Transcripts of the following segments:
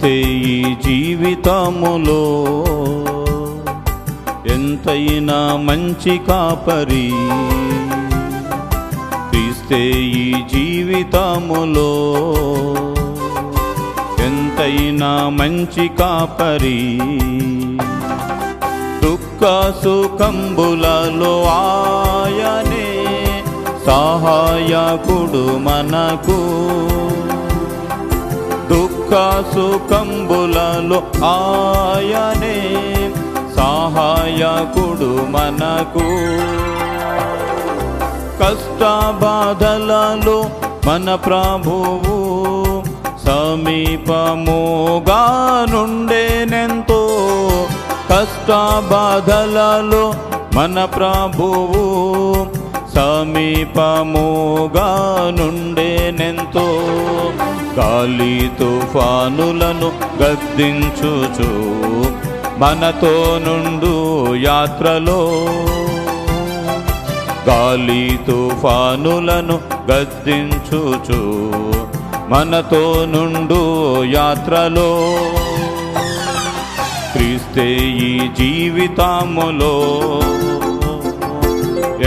క్రీస్తే ఈ జీవితములో ఎంతైనా మంచి కాపరి. క్రీస్తే ఈ జీవితములో ఎంతైనా మంచి కాపరి. దుఃఖ సుఖంబులలో ఆయనే సహాయకుడు మనకు. దుఃఖ సుఖంబులలో ఆయనే సహాయకుడు మనకు. కష్ట బాధలలో మన ప్రభువు సమీపముగా నుండేనెంతో. కష్ట బాధలలో మన ప్రభువు సమీపముగా నుండేనెంతో. గాలి తుఫానులను గద్దించుచు మనతో నుండు యాత్రలో. గాలి తుఫానులను గద్దించుచు మనతో నుండు యాత్రలో. క్రీస్తే ఈ జీవితములో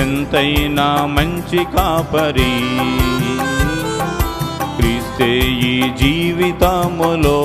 ఎంతైనా మంచి కాపరి. క్రీస్తే ఈ జీవితములో